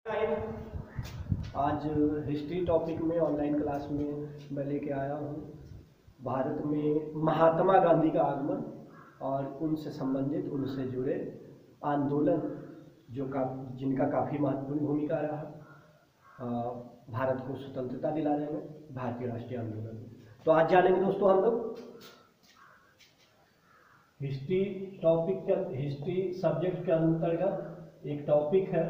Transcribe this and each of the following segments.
आज history topic में online class में मैं लेके आया हूँ भारत में महात्मा गांधी का आगमन और उनसे संबंधित उनसे जुड़े आंदोलन जिनका काफ़ी महत्वपूर्ण भूमिका रहा भारत को स्वतंत्रता दिलाने में भारतीय राष्ट्रीय आंदोलन। तो आज जानेंगे दोस्तों हम लोग हिस्ट्री सब्जेक्ट के अंतर्गत एक टॉपिक है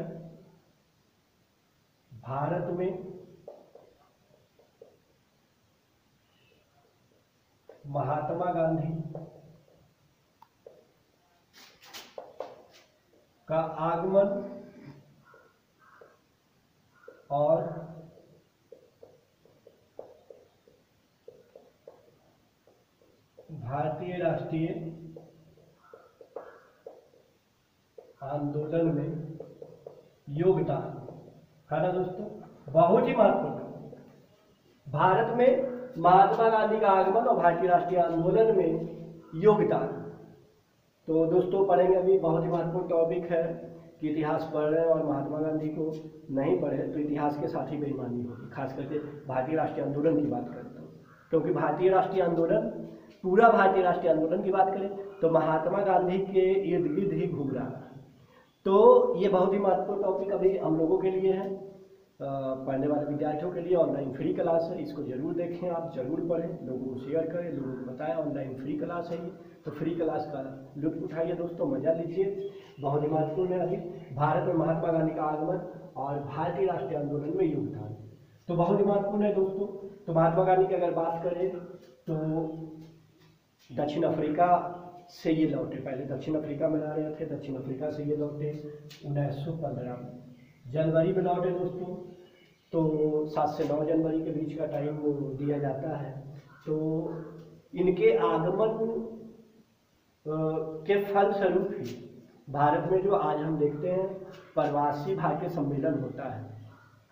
भारत में महात्मा गांधी का आगमन और भारतीय राष्ट्रीय आंदोलन में योगदान है ना दोस्तों, बहुत ही महत्वपूर्ण। भारत में महात्मा गांधी का आगमन और भारतीय राष्ट्रीय आंदोलन में योगदान। तो दोस्तों पढ़ेंगे, अभी बहुत ही महत्वपूर्ण टॉपिक है कि इतिहास पढ़ रहे हैं और महात्मा गांधी को नहीं पढ़े तो इतिहास के साथ ही बेईमानी होगी। खास करके भारतीय राष्ट्रीय आंदोलन की बात करता हूँ, क्योंकि भारतीय राष्ट्रीय आंदोलन, पूरा भारतीय राष्ट्रीय आंदोलन की बात करें तो महात्मा गांधी के इर्द गिर्द ही घूम रहा है। तो ये बहुत ही महत्वपूर्ण टॉपिक अभी हम लोगों के लिए है, पढ़ने वाले विद्यार्थियों के लिए। ऑनलाइन फ्री क्लास है, इसको जरूर देखें, आप जरूर पढ़ें, लोगों को शेयर करें, लोगों को बताएं ऑनलाइन फ्री क्लास है ये। तो फ्री क्लास का लुत्फ उठाइए दोस्तों, मजा लीजिए, बहुत ही महत्वपूर्ण है। अभी भारत में महात्मा गांधी का आगमन और भारतीय राष्ट्रीय आंदोलन में योगदान तो बहुत ही महत्वपूर्ण है दोस्तों। तो महात्मा गांधी की अगर बात करें तो दक्षिण अफ्रीका से ये लौटे, पहले दक्षिण अफ्रीका में रह रहे थे, दक्षिण अफ्रीका से ये लौटे 1915 में जनवरी में लौटे दोस्तों। तो 7 से 9 जनवरी के बीच का टाइम दिया जाता है। तो इनके आगमन के फलस्वरूप ही भारत में जो आज हम देखते हैं प्रवासी भारतीय सम्मेलन होता है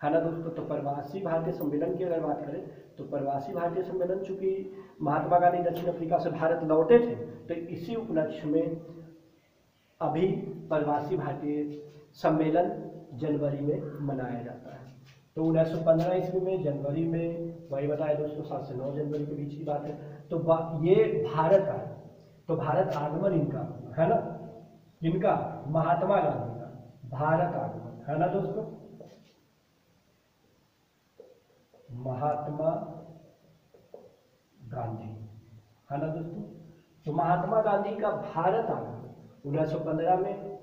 ना दोस्तों। तो प्रवासी भारतीय सम्मेलन की अगर बात करें तो प्रवासी भारतीय सम्मेलन, चूंकि महात्मा गांधी दक्षिण अफ्रीका से भारत लौटे थे तो इसी उपलक्ष्य में अभी प्रवासी भारतीय सम्मेलन जनवरी में मनाया जाता है। तो 1915 ईस्वी में जनवरी में, वही बताया दोस्तों 7 से 9 जनवरी के बीच की बात है। तो ये भारत आए, तो भारत आगमन इनका है ना, इनका महात्मा गांधी का भारत आगमन है ना दोस्तों, महात्मा गांधी है ना दोस्तों। तो महात्मा गांधी का भारत आगमन 1915 में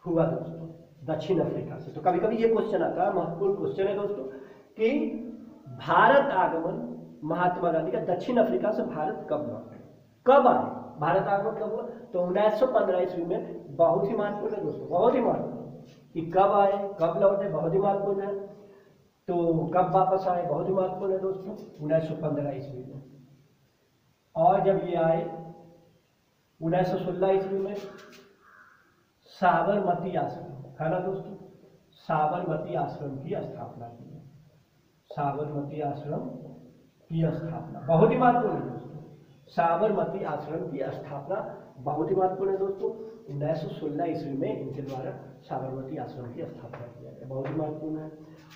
हुआ दोस्तों दक्षिण अफ्रीका से। तो कभी कभी ये क्वेश्चन आता है, महत्वपूर्ण क्वेश्चन है दोस्तों, कि भारत आगमन महात्मा गांधी का दक्षिण अफ्रीका से भारत कब लौटे, कब आए, भारत आगमन कब हुआ? तो 1915 ईस्वी में। बहुत ही महत्वपूर्ण है दोस्तों, बहुत ही महत्वपूर्ण कि कब आए, कब लौटे, बहुत ही महत्वपूर्ण है। तो कब वापस आए, बहुत ही महत्वपूर्ण है दोस्तों, 1915 ईस्वी में। और जब ये आए 1916 ईस्वी में साबरमती आश्रम है ना दोस्तों, साबरमती आश्रम की स्थापना की है, साबरमती आश्रम की स्थापना बहुत ही महत्वपूर्ण है दोस्तों। साबरमती आश्रम की स्थापना बहुत ही महत्वपूर्ण है दोस्तों, 1916 ईस्वी में इनके द्वारा साबरमती आश्रम की स्थापना किया गया, बहुत ही महत्वपूर्ण है।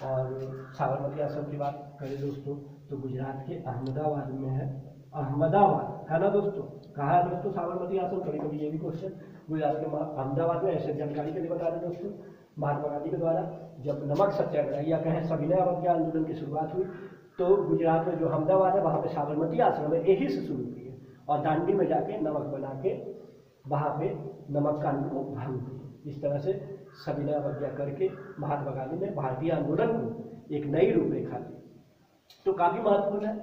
और साबरमती आश्रम की बात करें दोस्तों तो गुजरात के अहमदाबाद में है, अहमदाबाद है ना दोस्तों। कहाँ है दोस्तों साबरमती आश्रम? कभी कभी ये भी क्वेश्चन, गुजरात के अहमदाबाद में। ऐसे जानकारी के लिए बता दें दोस्तों, महात्मा गांधी के द्वारा जब नमक सत्याग्रह या कहें सविनय अवज्ञा आंदोलन की शुरुआत हुई तो गुजरात में जो अहमदाबाद है वहाँ पे साबरमती आश्रम है, यही से शुरू की है। और दांडी में जाके नमक बना के वहाँ पे नमक कानून को भंग किया। इस तरह से सविनय अवज्ञा करके महात्मा गांधी ने भारतीय आंदोलन को एक नई रूपरेखा दी। तो काफ़ी महत्वपूर्ण है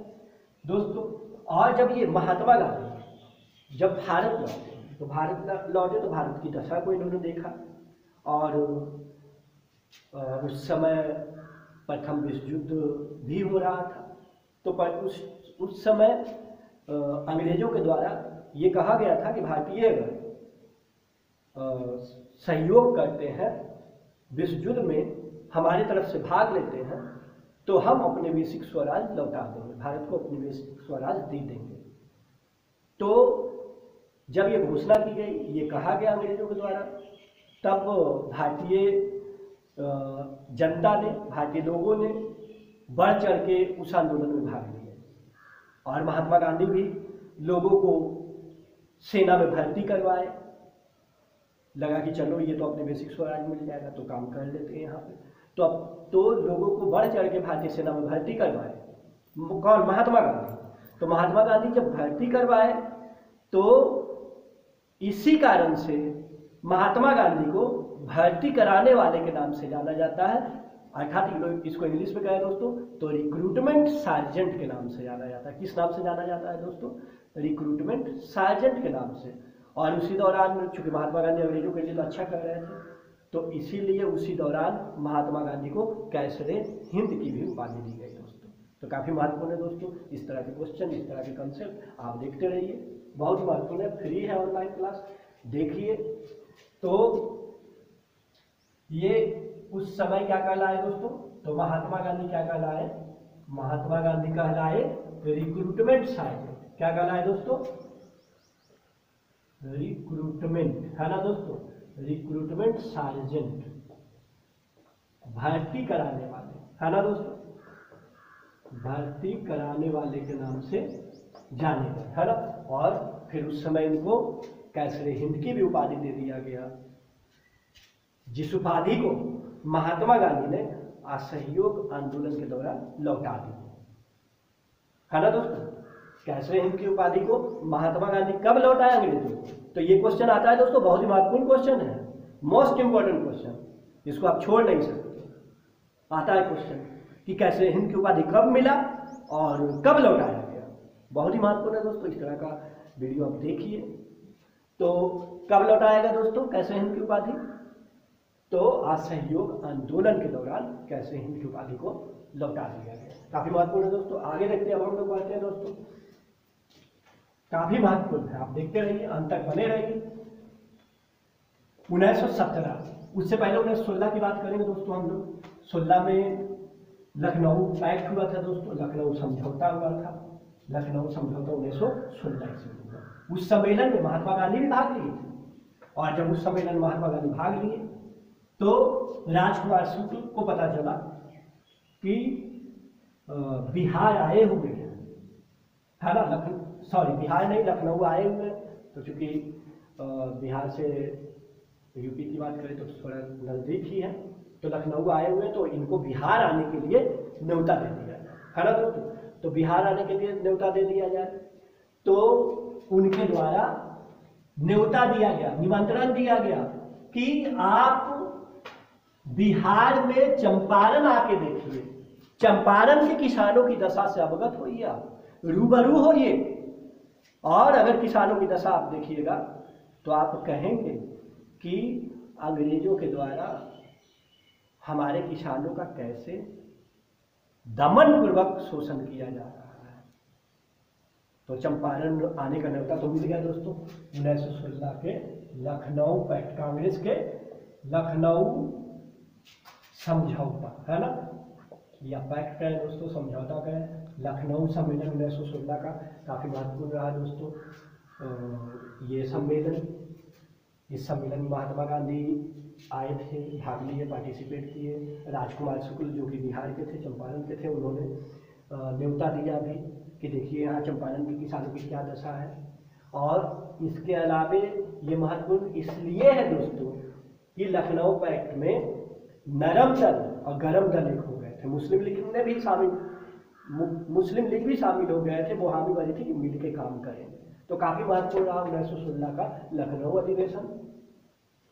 दोस्तों। और जब ये महात्मा गांधी जब भारत लौटे तो भारत की दशा को इन्होंने देखा। और उस समय प्रथम विश्व युद्ध भी हो रहा था। तो उस समय अंग्रेजों के द्वारा ये कहा गया था कि भारतीय सहयोग करते हैं विश्व युद्ध में, हमारी तरफ से भाग लेते हैं तो हम अपने बेसिक स्वराज लौटा देंगे, भारत को अपनी बेसिक स्वराज दे देंगे। तो जब ये घोषणा की गई, ये कहा गया अंग्रेजों के द्वारा, तब भारतीय जनता ने, भारतीय लोगों ने बढ़ चढ़ के उस आंदोलन में भाग लिया और महात्मा गांधी भी लोगों को सेना में भर्ती करवाए। लगा कि चलो ये तो अपने बेसिक स्वराज मिल जाएगा तो काम कर लेते हैं यहाँ पे। तो अब तो लोगों को बढ़ चढ़ के भारतीय सेना में भर्ती करवाए। कौन? महात्मा गांधी। तो महात्मा गांधी जब भर्ती करवाए तो इसी कारण से महात्मा गांधी को भर्ती कराने वाले के नाम से जाना जाता है, अर्थात इसको इंग्लिश में कहें दोस्तों तो रिक्रूटमेंट सार्जेंट के नाम से जाना जाता है। किस नाम से जाना जाता है दोस्तों? रिक्रूटमेंट सार्जेंट के नाम से। और उसी दौरान चूंकि महात्मा गांधी अंग्रेजों के लिए तो अच्छा कर रहे थे तो इसीलिए उसी दौरान महात्मा गांधी को कैसरे हिंद की भी उपाधि दी गई दोस्तों। तो काफी महत्वपूर्ण है दोस्तों, इस तरह के क्वेश्चन, इस तरह के कंसेप्ट आप देखते रहिए, बहुत ही महत्वपूर्ण है। फ्री है ऑनलाइन क्लास, देखिए। तो ये उस समय क्या कहलाए दोस्तों? तो महात्मा गांधी क्या कहलाए? महात्मा गांधी कहलाए रिक्रूटमेंट सार्जेंट। क्या कहलाए दोस्तों? रिक्रूटमेंट, है ना दोस्तों? रिक्रूटमेंट सार्जेंट, भर्ती कराने वाले, है ना दोस्तों? भर्ती कराने वाले के नाम से जाने गए, है ना। और फिर उस समय इनको कैसरे हिंद की भी उपाधि दे दिया गया, जिस उपाधि को महात्मा गांधी ने असहयोग आंदोलन के दौरान लौटा दी, है ना दोस्तों। कैसरे हिंद की उपाधि को महात्मा गांधी कब लौटाया अंग्रेजों को? तो ये क्वेश्चन आता है दोस्तों, बहुत ही महत्वपूर्ण क्वेश्चन है, मोस्ट इंपॉर्टेंट क्वेश्चन, जिसको आप छोड़ नहीं सकते। आता है क्वेश्चन कि कैसरे हिंद की उपाधि कब मिला और कब लौटाया गया, बहुत ही महत्वपूर्ण है दोस्तों। इस तरह का वीडियो आप देखिए। तो कब लौटाया गया दोस्तों कैसरे हिंद की उपाधि? तो असहयोग आंदोलन के दौरान कैसरे हिंद की उपाधि को लौटा दिया गया। काफी महत्वपूर्ण है दोस्तों। आगे देखते हैं, अब हम लोग बढ़ते हैं दोस्तों, काफी महत्वपूर्ण है, आप देखते रहिए, अंत तक बने रहिए। 1917, उससे पहले 1916 की बात करेंगे दोस्तों हम लोग। 16 में लखनऊ पैक्ट हुआ था दोस्तों, लखनऊ समझौता हुआ था। लखनऊ समझौता 1916 से हुआ। उस सम्मेलन में महात्मा गांधी भी भाग लिए थे, और जब उस सम्मेलन में महात्मा गांधी भाग लिए तो राजकुमार शुक्ल को पता चला कि बिहार आए हुए हैं, है ना। बिहार नहीं, लखनऊ आए हुए हैं। तो चूंकि बिहार से यूपी की बात करें तो थोड़ा नजदीक ही है, तो लखनऊ आए हुए हैं, तो इनको बिहार आने के लिए न्योता दे दिया जाए, है ना दोस्तों। तो बिहार आने के लिए न्योता दे दिया जाए, तो उनके द्वारा न्योता दिया गया, निमंत्रण दिया गया कि आप बिहार में चंपारण आके देखिए, चंपारण के किसानों की दशा से अवगत होइए, आप रूबरू होइए, और अगर किसानों की दशा आप देखिएगा तो आप कहेंगे कि अंग्रेजों के द्वारा हमारे किसानों का कैसे दमन पूर्वक शोषण किया जा रहा है। तो चंपारण आने का न्योता तो मिल गया दोस्तों 1916 के लखनऊ पैक्ट, कांग्रेस के लखनऊ समझौता, है ना, या पैक्ट है दोस्तों, समझौता का है। लखनऊ सम्मेलन 1916 का काफी महत्वपूर्ण रहा दोस्तों। ये सम्मेलन, इस सम्मेलन में महात्मा गांधी आए थे, भाग लिए, पार्टिसिपेट किए। राजकुमार शुक्ल जो कि बिहार के थे, चंपारण के थे, उन्होंने न्योता दिया भी कि देखिए यहाँ चंपारण के किसानों की क्या दशा है। और इसके अलावे ये महत्वपूर्ण इसलिए है दोस्तों कि लखनऊ पैक्ट में नरम दल और गरम दल एक हो गए थे। मुस्लिम लीग में भी मुस्लिम लीग भी शामिल हो गए थे, वो हामी बनी थी कि मिल के काम करें। तो काफी महत्वपूर्ण रहा 1916 का लखनऊ अधिवेशन।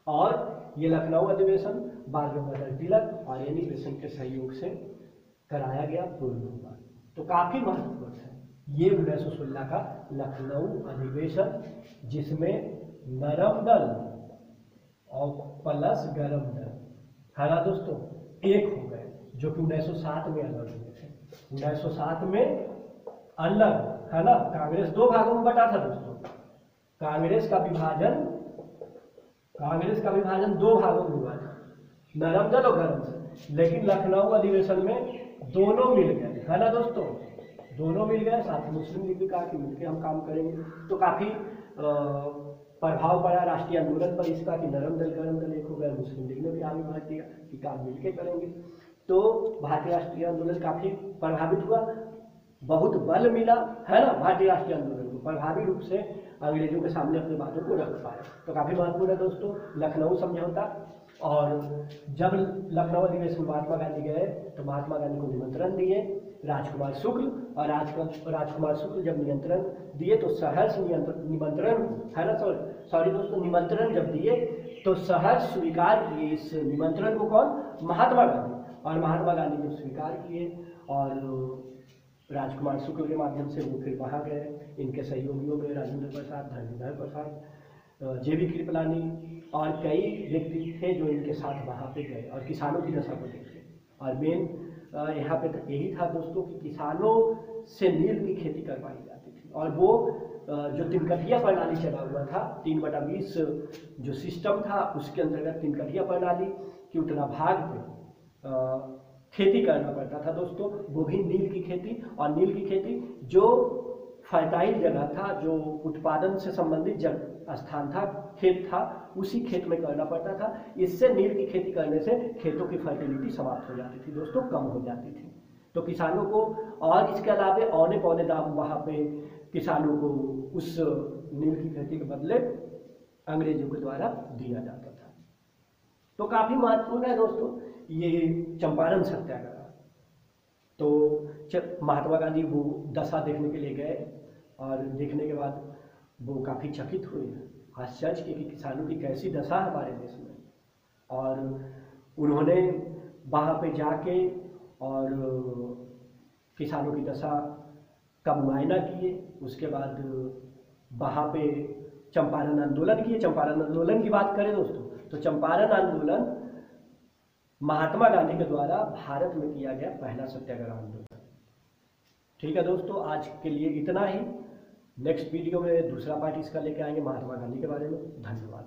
और ये लखनऊ अधिवेशन बाल गंगाधर तिलक और एनी बेसेंट के सहयोग से कराया गया पूर्व में। तो काफी महत्वपूर्ण है ये 1916 का लखनऊ अधिवेशन, जिसमें नरम दल और प्लस गरम दल, है ना दोस्तों, एक हो गए, जो कि 1907 में अलग हुए थे। 1907 में अलग, है ना। कांग्रेस दो भागों में बटा था दोस्तों। कांग्रेस का विभाजन दो भागों में हुआ था, नरम दल और गरम दल। लेकिन लखनऊ अधिवेशन में दोनों मिल गए, है ना दोस्तों, दोनों मिल गए। साथ ही मुस्लिम लीग भी कहा कि मिलकर हम काम करेंगे। तो काफी प्रभाव पड़ा राष्ट्रीय आंदोलन पर इसका कि नरम दल गरम दल एक हो गए, मुस्लिम लीग ने भी आगे बढ़ दिया कि काम मिलके करेंगे। तो भारतीय राष्ट्रीय आंदोलन काफी प्रभावित हुआ, बहुत बल मिला, है ना, भारतीय राष्ट्रीय आंदोलन को प्रभावी रूप से अंग्रेजों के सामने अपनी बातों को रख पाया। तो काफी महत्वपूर्ण है दोस्तों लखनऊ समझौता। और जब लखनऊ अधिवेशन में महात्मा गांधी गए तो महात्मा गांधी को निमंत्रण दिए राजकुमार शुक्ल, और राजकुमार शुक्ल जब निमंत्रण दिए तो सहर्ष निमंत्रण, है ना सॉरी दोस्तों, निमंत्रण जब दिए तो सहर्ष स्वीकार किए इस निमंत्रण को। कौन? महात्मा गांधी। और महात्मा गांधी ने स्वीकार किए और राजकुमार शुक्ल के माध्यम से वो फिर वहाँ गए। इनके सहयोगियों में राजेंद्र प्रसाद, धर्मेंद्र प्रसाद, जेबी कृपलानी और कई व्यक्ति थे जो इनके साथ वहाँ पे गए और किसानों की दशा को देखे। और मेन यहाँ पे यही था दोस्तों कि किसानों से नील की खेती करवाई जाती थी। और वो जो तिनकठिया प्रणाली चला हुआ था, 3/20 जो सिस्टम था उसके अंतर्गत तिनकठिया प्रणाली की उतना भाग पे खेती करना पड़ता था दोस्तों, वो भी नील की खेती। और नील की खेती जो फर्टाइल जगह था, जो उत्पादन से संबंधित स्थान था, खेत था, उसी खेत में करना पड़ता था। इससे नील की खेती करने से खेतों की फर्टिलिटी समाप्त हो जाती थी दोस्तों, कम हो जाती थी। तो किसानों को, और इसके अलावा औने पौने दाम वहाँ पे किसानों को उस नील की खेती के बदले अंग्रेजों के द्वारा दिया जाता था। तो काफी महत्वपूर्ण है दोस्तों ये चंपारण सत्याग्रह। तो महात्मा गांधी वो दशा देखने के लिए गए और देखने के बाद वो काफ़ी चकित हुए, आश्चर्य कि किसानों की कैसी दशा है हमारे देश में। और उन्होंने वहाँ पे जाके और किसानों की दशा का मुआयना किए। उसके बाद वहाँ पे चंपारण आंदोलन किए। चंपारण आंदोलन की बात करें दोस्तों तो चंपारण आंदोलन महात्मा गांधी के द्वारा भारत में किया गया पहला सत्याग्रह आंदोलन। ठीक है दोस्तों, आज के लिए इतना ही। नेक्स्ट वीडियो में दूसरा पार्ट इसका लेके आएंगे महात्मा गांधी के बारे में। धन्यवाद।